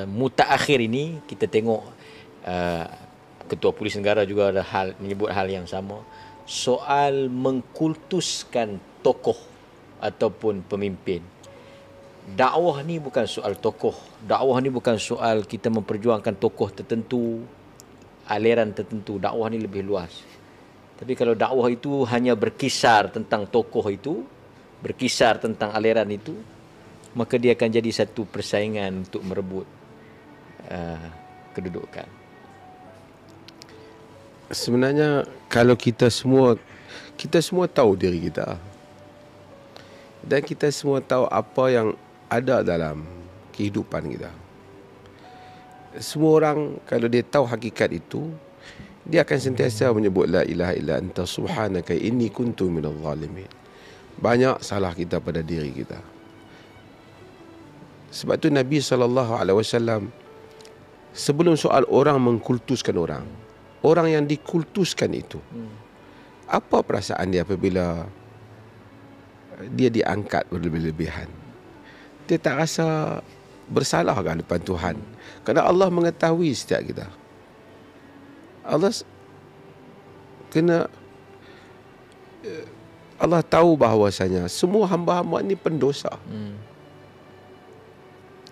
mutaakhir ini kita tengok Ketua Polis Negara juga ada menyebut hal yang sama, soal mengkultuskan tokoh ataupun pemimpin. Dakwah ni bukan soal tokoh, dakwah ni bukan soal kita memperjuangkan tokoh tertentu, aliran tertentu. Dakwah ni lebih luas. Tapi kalau dakwah itu hanya berkisar tentang tokoh itu, berkisar tentang aliran itu, maka dia akan jadi satu persaingan untuk merebut kedudukan. Sebenarnya kalau kita semua tahu diri kita, dan kita semua tahu apa yang ada dalam kehidupan kita. Semua orang kalau dia tahu hakikat itu, dia akan sentiasa menyebut la ilaha illa anta subhanaka inni kuntu minadh zalimin. Banyak salah kita pada diri kita. Sebab tu Nabi SAW sebelum soal orang mengkultuskan orang, orang yang dikultuskan itu, apa perasaan dia apabila dia diangkat berlebih-lebihan? Dia tak rasa bersalah kan depan Tuhan, kerana Allah mengetahui setiap kita. Allah tahu bahawasanya semua hamba-hamba ni pendosa.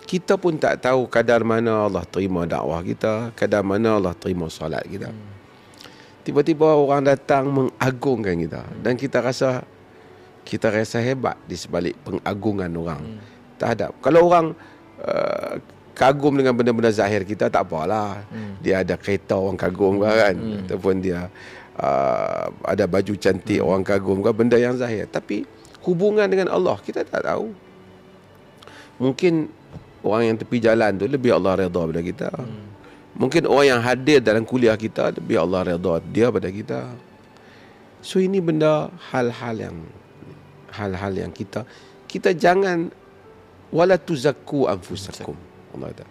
Kita pun tak tahu kadar mana Allah terima dakwah kita, kadar mana Allah terima solat kita. Tiba-tiba orang datang mengagungkan kita, dan kita rasa hebat di sebalik pengagungan orang. Tak ada. Kalau orang kagum dengan benda-benda zahir kita, tak apalah. Dia ada kereta, orang kagum kan, ataupun dia ada baju cantik, orang kagum kan, benda yang zahir. Tapi hubungan dengan Allah kita tak tahu. Mungkin orang yang tepi jalan tu lebih Allah redha pada kita. Mungkin orang yang hadir dalam kuliah kita lebih Allah redha dia pada kita. So ini benda hal-hal yang kita jangan wala tuzakku anfusakum. Allah kata,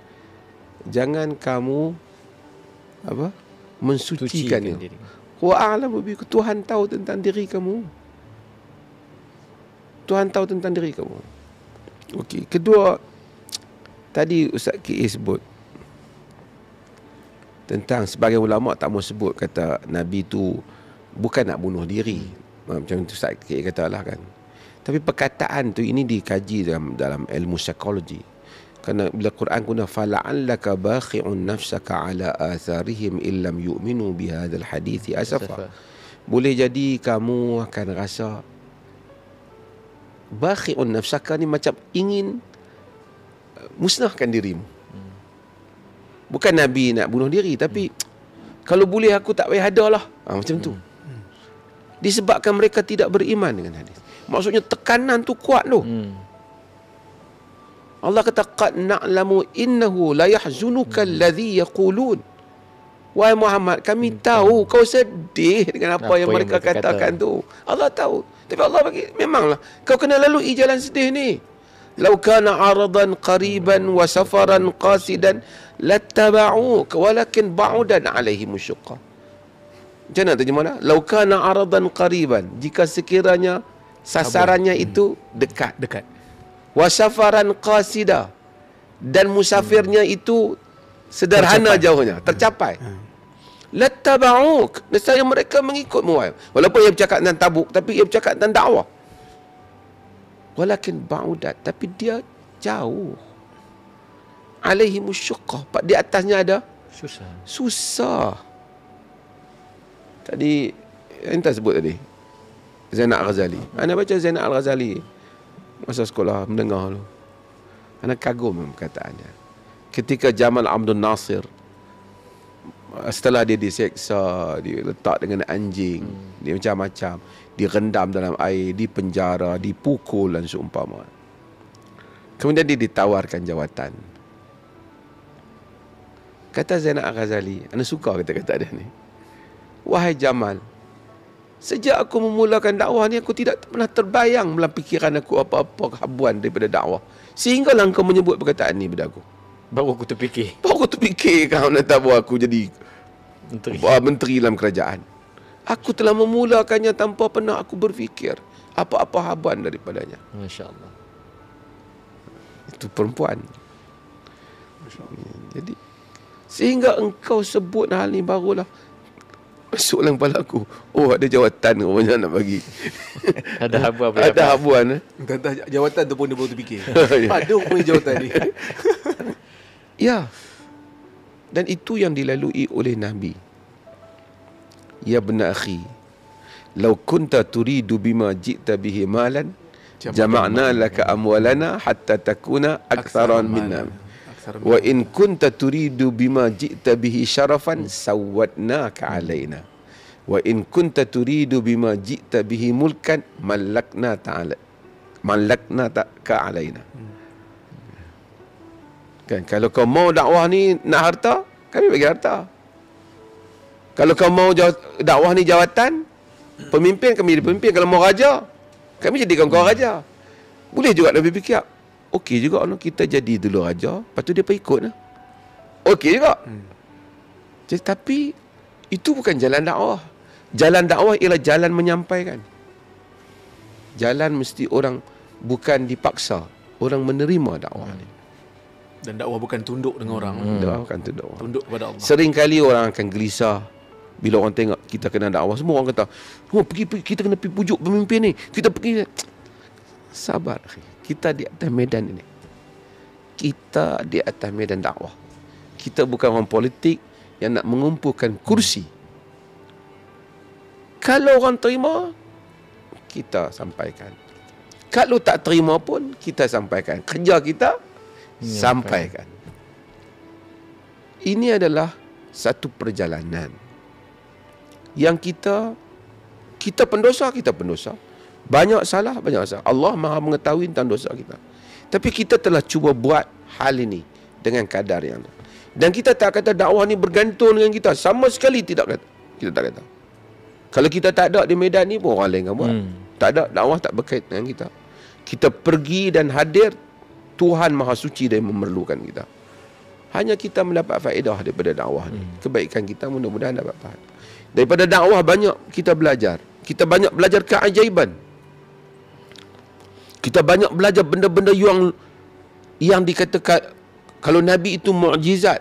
jangan kamu mensucikan diri. Wa a'lamu bikum, Tuhan tahu tentang diri kamu. Tuhan tahu tentang diri kamu. Okey, kedua, tadi Ustaz Ki sebut tentang sebagai ulama tak mau sebut kata Nabi tu bukan nak bunuh diri. Macam tu Ustaz Ki katalah kan. Tapi perkataan tu ini dikaji dalam ilmu psikologi. Kerana bila Quran guna fala'allaka bakhi'un nafsaka ala atharihim illam yu'minu bihadzal hadithi asafa. Boleh jadi kamu akan rasa bakhi'un nafsaka ni macam ingin musnahkan dirimu. Bukan Nabi nak bunuh diri, tapi kalau boleh aku tak payah ada lah. Macam tu. Disebabkan mereka tidak beriman dengan hadis. Maksudnya tekanan tu kuat tu. Allah kata qad na'lamu innahu la yahzunuka alladhi yaqulun. Wahai Muhammad, kami tahu kau sedih dengan apa yang mereka katakan tu. Allah tahu. Tapi Allah bagi, memanglah kau kena lalui jalan sedih ni. Lau kana aradan qariban wa safaran qasidan lattaba'uk walakin ba'udan alaihim syuqqa. Macam mana terjemahnya? Lau kana aradan qariban, jika sekiranya sasarannya itu dekat. Wa safaran qasida, dan musafirnya itu sederhana, jauhnya, tercapai. Lattaba'uk, nescaya mereka mengikutmu. Walaupun ia bercakap tentang Tabuk, tapi ia bercakap tentang dakwah. Walakin ba'udat, tapi dia jauh. Alaihimus syuqqah, di atasnya ada susah. Tadi entah sebut tadi Zainal Al-Ghazali. Anda baca Zainal Al-Ghazali masa sekolah mendengar tu, anda kagum perkataannya. Ketika Jamal Abdul Nasir, setelah dia diseksa, diletak dengan anjing, dia macam-macam, direndam dalam air, dipenjara, dipukul dan seumpama. Kemudian dia ditawarkan jawatan. Kata Zainal Al-Ghazali, anda suka kata-kata dia ni. Wahai Jamal, sejak aku memulakan dakwah ni, aku tidak pernah terbayang dalam fikiran aku apa-apa kehabuan daripada dakwah. Sehinggalah engkau menyebut perkataan ni pada aku. Baru aku terfikir kau nak tahu aku jadi menteri dalam kerajaan. Aku telah memulakannya tanpa pernah aku berfikir apa-apa habuan daripadanya. Masya Allah. Itu perempuan. Jadi sehingga engkau sebut hal ni barulah masuk dalam kepala aku. Oh, ada jawatan orang nak bagi. Ada habuan apa? Ada habuan. Entah jawatan tu pun dia baru terfikir. Ya. Ada punya jawatan ni. Ya. Dan itu yang dilalui oleh Nabi. Ya bena akhi, law kunta turidu bima ji'ta bihi malan jama'na laka amwalana hatta takuna aktsaran minna. Wa in kunta turidu bima ji'ta bihi syarafan sawwadnaka alaina. Wa in kunta turidu bima ji'ta bihi mulkan malakna ka alaina. Kan, kalau kau mau dakwah ni nak harta, kami bagi harta. Kalau kau mau dakwah ni jawatan, pemimpin, kami jadi pemimpin. Kalau mau raja, kami jadikan kau raja. Boleh juga Nabi fikir, okey juga kita jadi dulu raja, lepas tu dia ikut lah. Okey juga. Jadi, tapi itu bukan jalan dakwah. Jalan dakwah ialah jalan menyampaikan. Jalan mesti orang bukan dipaksa, orang menerima dakwah ni. Dan dakwah bukan tunduk dengan orang. Dakwah bukan tunduk. Tunduk kepada Allah. Sering kali orang akan gelisah bila orang tengok kita kena dakwah. Semua orang kata, oh, kita kena pergi pujuk pemimpin ni. Kita pergi. Sabar. Kita di atas medan ini. Kita di atas medan dakwah. Kita bukan orang politik yang nak mengumpulkan kursi. Kalau orang terima, kita sampaikan. Kalau tak terima pun, kita sampaikan. Kerja kita, sampaikan. Ini adalah satu perjalanan yang kita pendosa, banyak salah. Allah Maha mengetahui tentang dosa kita. Tapi kita telah cuba buat hal ini dengan kadar yang tu. Dan kita tak kata dakwah ni bergantung dengan kita. Sama sekali tidak kata. Kita tak kata. Kalau kita tak ada di medan ni pun orang lain akan buat. Tak ada, dakwah tak berkait dengan kita. Kita pergi dan hadir, Tuhan Maha Suci dan memerlukan kita. Hanya kita mendapat faedah daripada dakwah ni. Kebaikan kita mudah-mudahan dapat faham. Daripada dakwah banyak kita belajar. Kita banyak belajar keajaiban. Kita banyak belajar benda-benda yang dikatakan kalau Nabi itu mukjizat.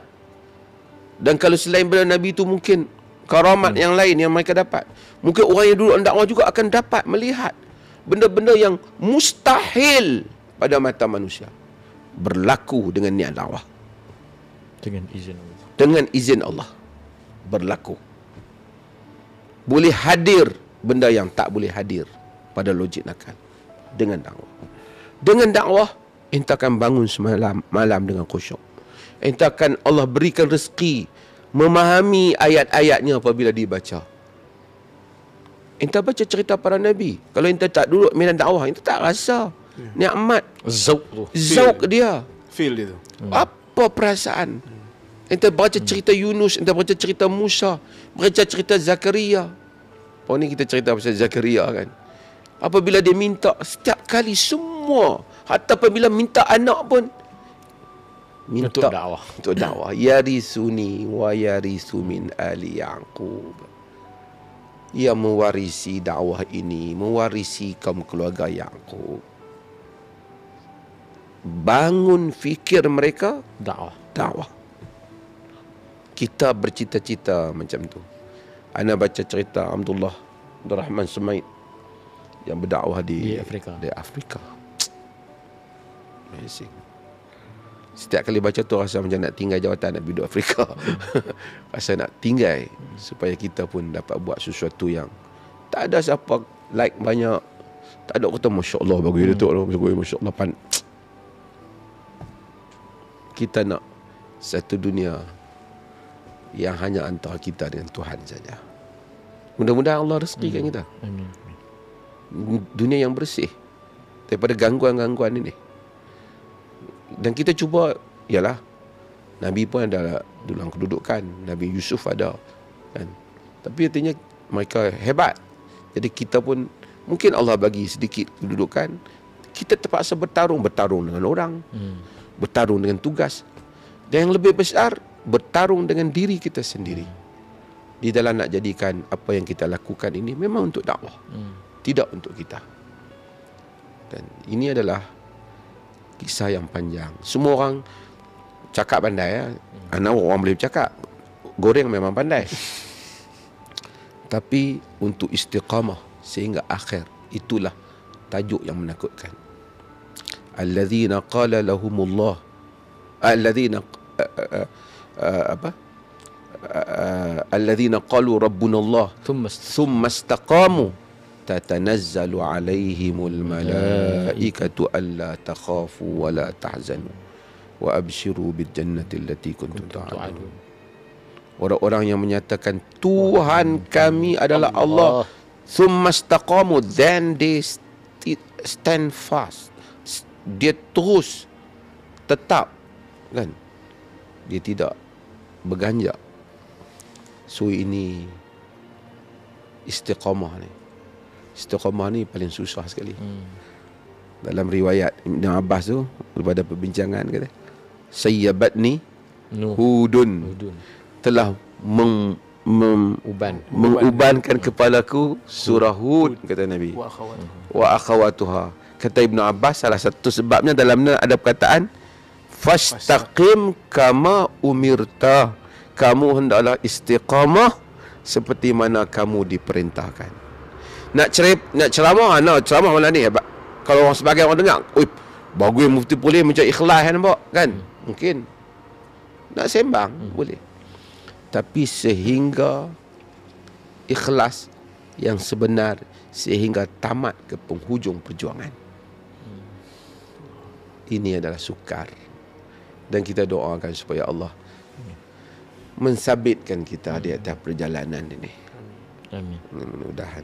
Dan kalau selain benda Nabi itu mungkin karamat yang lain yang mereka dapat. Mungkin orang yang duduk dalam dakwah juga akan dapat melihat benda-benda yang mustahil pada mata manusia berlaku dengan niat dakwah. Dengan izin Allah. Dengan izin Allah berlaku. Boleh hadir benda yang tak boleh hadir pada logik nakal. Dengan dakwah. Dengan dakwah, enta akan bangun semalam malam dengan khusyuk. Enta akan Allah berikan rezeki memahami ayat-ayatnya apabila dibaca. Enta baca cerita para Nabi. Kalau enta tak duduk medan dakwah, enta tak rasa nikmat Zauk dia. Feel dia tu. Apa perasaan? Enta baca cerita Yunus, enta baca cerita Musa, baca cerita Zakaria. Oh, ni kita cerita pasal Zakaria kan. Apabila dia minta setiap kali semua, hatta apabila minta anak pun minta untuk dakwah. Untuk dakwah. Yarisuni wa yarisu min ali Yaqub. Ia mewarisi dakwah ini, mewarisi kaum keluarga Yaqub. Bangun fikir mereka dakwah. Kita bercita-cita macam tu. Ana baca cerita Abdul Rahman Sumaid yang berdakwah di Afrika. Amazing. Setiap kali baca tu rasa macam nak tinggal jawatan nak duduk Afrika. Rasa nak tinggal supaya kita pun dapat buat sesuatu yang tak ada siapa like banyak. Tak ada kata masya-Allah bagus dia tu, masya-Allah kita nak satu dunia yang hanya antara kita dengan Tuhan saja. Mudah-mudahan Allah rezekikan kita. Amin. Dunia yang bersih daripada gangguan-gangguan ini. Dan kita cuba, ialah Nabi pun ada dalam kedudukan, Nabi Yusuf ada kan. Tapi artinya mereka hebat. Jadi kita pun mungkin Allah bagi sedikit kedudukan, kita terpaksa bertarung dengan orang. Bertarung dengan tugas. Dan yang lebih besar, bertarung dengan diri kita sendiri. Di dalam nak jadikan apa yang kita lakukan ini memang untuk dakwah. Tidak untuk kita. Dan ini adalah kisah yang panjang. Semua orang Cakap pandai ya. Anak orang boleh bercakap. Goreng memang pandai. Tapi untuk istiqamah sehingga akhir, itulah tajuk yang menakutkan. Alladzina qala lahumullah, alladzina alladzina qalu rabbunallah thumma istaqamu tatanazzalu alaihimul malaikatu alla takhafu wa la tahzanu wa abshiru bil jannati allati kuntum tu'adun. Orang-orang yang menyatakan Tuhan kami adalah Allah, thumma istaqamu, then they stand fast, dia terus tetap, kan, dia tidak berganjak. So ini istiqamah ni. Istiqamah ni paling susah sekali. Dalam riwayat Ibn Abbas tu, daripada perbincangan kata, sayyabatni hudun, telah mengubankan kepalaku surah Hud, kata Nabi. Wa akhawatuha. Kata Ibn Abbas, salah satu sebabnya dalamnya ada perkataan fastaqim kama umirta, kamu hendaklah istiqamah seperti mana kamu diperintahkan. Nak ceramah, ceramah malam ni hebat. Kalau orang sebagai orang dengar, oi, bagus mufti boleh macam ikhlas nampak kan? Mungkin nak sembang boleh. Tapi sehingga ikhlas yang sebenar, sehingga tamat ke penghujung perjuangan. Ini adalah sukar. Dan kita doakan supaya Allah mensabitkan kita di atas perjalanan ini. Amin. Mudah-mudahan.